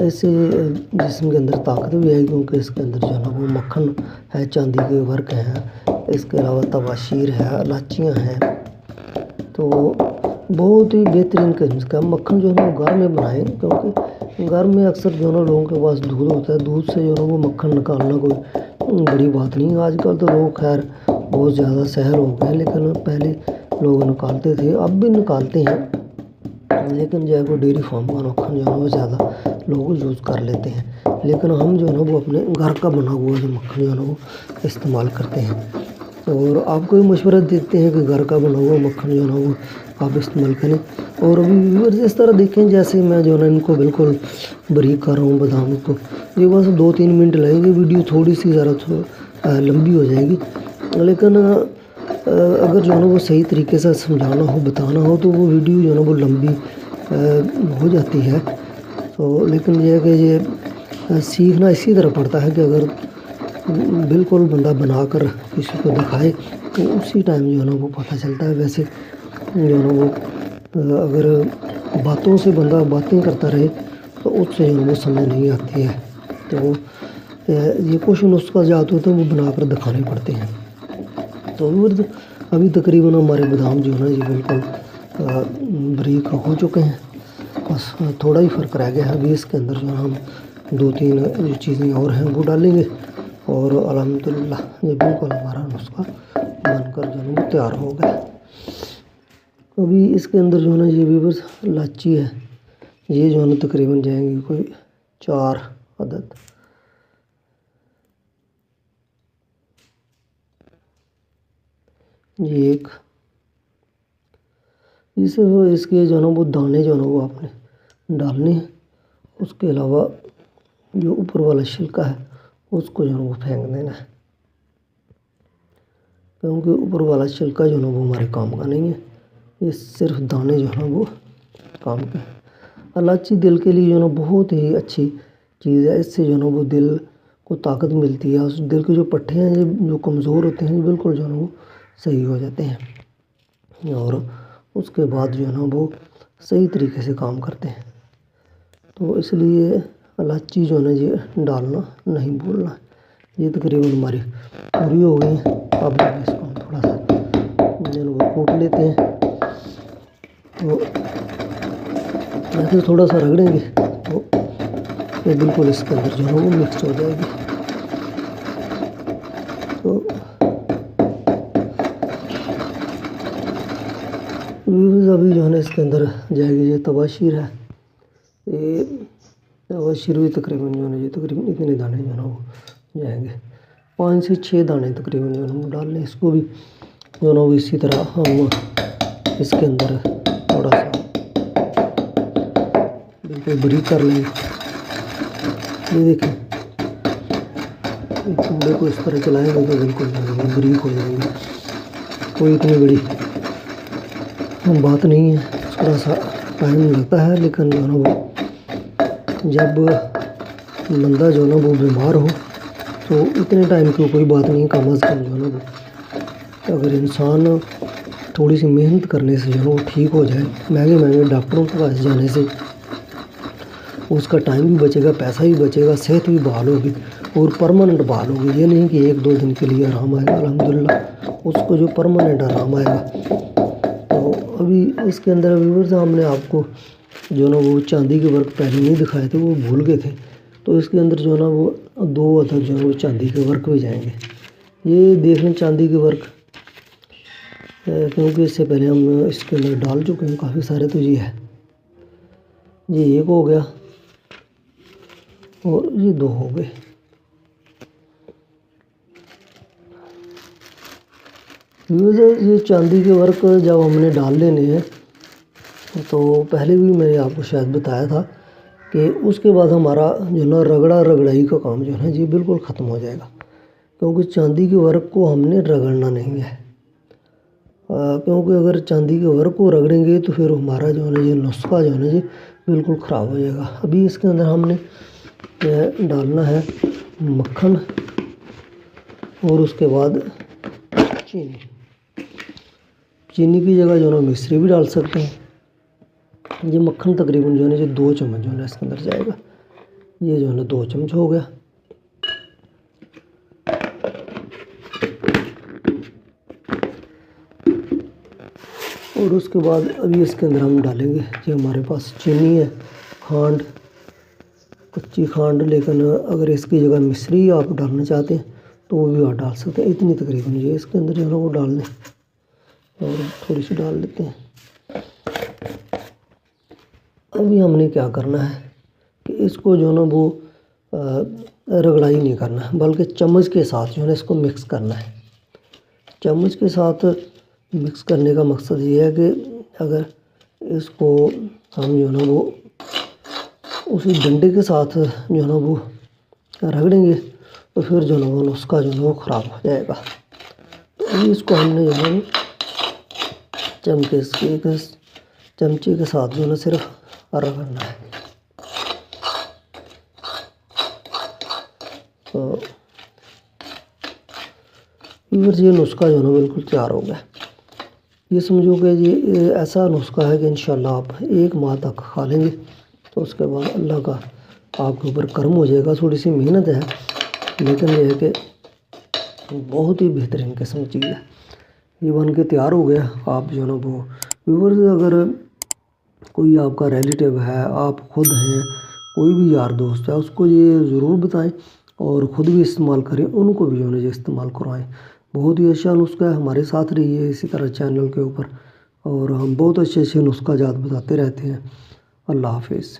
ایسے جسم کے اندر طاقت بھی ہے، کیونکہ اس کے اندر جو ہے نا وہ مکھن ہے، چاندی کے ورق ہیں، اس کے علاوہ تباشیر ہے، الائچیاں ہیں، تو بہت ہی بہترین قسم کا مکھن جو ہے نا وہ گھر میں بنائیں، کیونکہ گھر میں اکثر جو ہے نا لوگوں کے پاس دودھ ہوتا ہے، دودھ سے جو ہے نا وہ مکھن نکالنا کوئی بڑی بات نہیں ہے۔ آج کل تو لوگ خیر بہت زیادہ سہل ہو گئے، لیکن پہلے لوگ نکالتے تھے، اب بھی نکالتے ہیں، لیکن جو ہے وہ ڈیری فارم کا مکھن جو ہے نا وہ زیادہ لوگ یوز کر لیتے ہیں، لیکن ہم جو ہے نا وہ اپنے گھر کا بنا ہوا جو مکھن جو ہے نا وہ استعمال کرتے ہیں، اور آپ کو بھی مشورہ دیتے ہیں کہ گھر کا بنا ہوا مکھن جو ہے نا وہ آپ استعمال کریں۔ اور ابھی اس طرح دیکھیں جیسے میں جو ہے نا ان کو بالکل بریک کر رہا ہوں بادام کو، یہ بس 2-3 منٹ لگیں گے، ویڈیو تھوڑی سی ذرا لمبی ہو جائے گی، لیکن اگر جو ہے نا وہ صحیح طریقے سے سمجھانا ہو بتانا ہو تو وہ ویڈیو جو ہے نا وہ لمبی ہو جاتی ہے، تو لیکن یہ ہے کہ یہ سیکھنا اسی طرح پڑتا ہے کہ اگر بالکل بندہ بنا کر کسی کو دکھائے تو اسی ٹائم جو ہے نا وہ پتہ چلتا ہے۔ ویسے جو ہے نا وہ اگر باتوں سے بندہ باتیں کرتا رہے تو اس سے جو ہے وہ سمجھ نہیں آتی ہے، تو یہ کچھ نسخہ جات ہوتے ہیں وہ بنا کر دکھانے پڑتے ہیں۔ تو ابھی تقریباً ہمارے بادام جو ہے نا یہ بالکل بریک ہو چکے ہیں، بس تھوڑا ہی فرق رہ گیا ہے۔ ابھی اس کے اندر جو ہے ہم 2-3 جو چیزیں اور ہیں وہ ڈالیں گے، اور الحمدللہ یہ بالکل ہمارا نسخہ بن کر جو ہے وہ تیار ہو گیا۔ ابھی اس کے اندر جو ہے نا یہ بھی بس الائچی ہے، یہ جو ہے نا تقریباً جائیں گی کوئی 4 عدد، یہ ایک، اس کے جو ہے نا وہ دانے جو ہے نا وہ آپ نے ڈالنے ہیں، اس کے علاوہ جو اوپر والا چھلکا ہے اس کو جو ہے وہ پھینک دینا ہے، کیونکہ اوپر والا چھلکا جو ہے نا وہ ہمارے کام کا نہیں ہے، یہ صرف دانے جو ہے نا وہ کام کے ہیں۔ الائچی دل کے لیے جو ہے نا بہت ہی اچھی چیز ہے، اس سے جو ہے نا وہ دل کو طاقت ملتی ہے، اس دل کے جو پٹھے ہیں جو کمزور ہوتے ہیں بالکل جو ہے نا وہ صحیح ہو جاتے ہیں، اور اس کے بعد جو ہے نا وہ صحیح طریقے سے کام کرتے ہیں، تو اس لیے الائچی جو ہے نا یہ ڈالنا نہیں بھولنا۔ یہ تقریباً ہماری پوری ہو گئی ہیں، اب اس کو ہم تھوڑا سا جو ہے نا وہ کوٹ لیتے ہیں، تو ایسے تھوڑا سا رگڑیں گے تو یہ بالکل اس کے اندر جو ہے وہ مکس ہو جائے گی، تو ابھی جو ہے نا اس کے اندر جائے گی یہ تباشیر ہے، یہ تباشیر بھی تقریباً جو ہے نا یہ تقریباً اتنے دانے جو ہے نا وہ جائیں گے، 5 سے 6 دانے تقریباً جو ہے نا وہ ڈال لیں، اس کو بھی جو ہے نا وہ اسی طرح ہم اس کے اندر تھوڑا سا بالکل بریک کر لیں گے۔ یہ دیکھیں چوڑے کو اس طرح چلائیں گے تو بالکل بریک ہو جائیں گے، کوئی اتنی بڑی بات نہیں ہے، تھوڑا سا ٹائم لگتا ہے، لیکن جو ہے نا وہ جب بندہ جو ہے نا وہ بیمار ہو تو اتنے ٹائم کی کوئی بات نہیں، کم از کم جو ہے نا وہ اگر انسان تھوڑی سی محنت کرنے سے جو ہے نا وہ ٹھیک ہو جائے، مہنگے ڈاکٹروں کے پاس جانے سے اس کا ٹائم بھی بچے گا، پیسہ بھی بچے گا، صحت بھی بحال ہوگی اور پرماننٹ بحال ہوگی، یہ نہیں کہ 1-2 دن کے لیے آرام آئے گا، الحمدللہ اس کو جو پرماننٹ آرام آئے گا۔ تو ابھی اس کے اندر ویورز ہم نے آپ کو جو ہے نا وہ چاندی کے ورق پہلے نہیں دکھائے تھے، وہ بھول گئے تھے، تو اس کے اندر جو ہے نا وہ 2 عدد جو ہے وہ چاندی کے ورق بھی جائیں گے۔ یہ دیکھ لیں چاندی کے ورق، کیونکہ اس سے پہلے ہم اس کے اندر ڈال چکے ہیں کافی سارے، تو یہ ہے، یہ ایک ہو گیا اور یہ 2 ہو گئے۔ یہ چاندی کے ورق جب ہم نے ڈال لینے ہیں تو پہلے بھی میں نے آپ کو شاید بتایا تھا کہ اس کے بعد ہمارا جو ہے نا رگڑائی کا کام جو ہے نا یہ بالکل ختم ہو جائے گا، کیونکہ چاندی کے ورق کو ہم نے رگڑنا نہیں ہے، کیونکہ اگر چاندی کے ورق کو رگڑیں گے تو پھر ہمارا جو ہے نا یہ نسخہ جو ہے نا یہ بالکل خراب ہو جائے گا۔ ابھی اس کے اندر ہم نے ڈالنا ہے مکھن، اور اس کے بعد چینی کی جگہ جو ہے نا مصری بھی ڈال سکتے ہیں۔ یہ مکھن تقریباً جو ہے نا یہ 2 چمچ جو ہے نا اس کے اندر جائے گا، یہ جو ہے نا 2 چمچ ہو گیا۔ اور اس کے بعد ابھی اس کے اندر ہم ڈالیں گے یہ ہمارے پاس چینی ہے، کھانڈ، کچی کھانڈ، لیکن اگر اس کی جگہ مصری آپ ڈالنا چاہتے ہیں تو وہ بھی آپ ڈال سکتے ہیں۔ اتنی تقریباً یہ اس کے اندر جو ہے نا وہ ڈال دیں، اور تھوڑی سی ڈال دیتے ہیں۔ ابھی ہم نے کیا کرنا ہے کہ اس کو جو ہے نا وہ رگڑائی نہیں کرنا ہے، بلکہ چمچ کے ساتھ جو ہے نا اس کو مکس کرنا ہے۔ چمچ کے ساتھ مکس کرنے کا مقصد یہ ہے کہ اگر اس کو ہم جو ہے نا وہ اسی ڈنڈے کے ساتھ جو ہے نا وہ رگڑیں گے تو پھر جو ہے نا وہ نسخہ جو ہے نا وہ خراب ہو جائے گا۔ تو ابھی اس کو ہم نے جو ہے نا چمچے کے ساتھ جو ہے نا صرف رگڑنا ہے۔ تو یہ نسخہ جو ہے نا بالکل تیار ہو گیا۔ یہ سمجھو کہ یہ ایسا نسخہ ہے کہ انشاءاللہ آپ 1 ماہ تک کھا لیں گے، تو اس کے بعد اللہ کا آپ کے اوپر کرم ہو جائے گا۔ تھوڑی سی محنت ہے، لیکن یہ ہے کہ بہت ہی بہترین قسم کی چیز ہے۔ یہ بن کے تیار ہو گیا۔ آپ جو ہے نا وہ ویورز، اگر کوئی آپ کا ریلیٹیو ہے، آپ خود ہیں، کوئی بھی یار دوست ہے، اس کو یہ ضرور بتائیں اور خود بھی استعمال کریں، ان کو بھی جو ہے نا یہ استعمال کروائیں۔ بہت ہی اچھا نسخہ ہے، ہمارے ساتھ رہیے اسی طرح چینل کے اوپر، اور ہم بہت اچھے نسخہ جات بتاتے رہتے ہیں۔ اللہ حافظ۔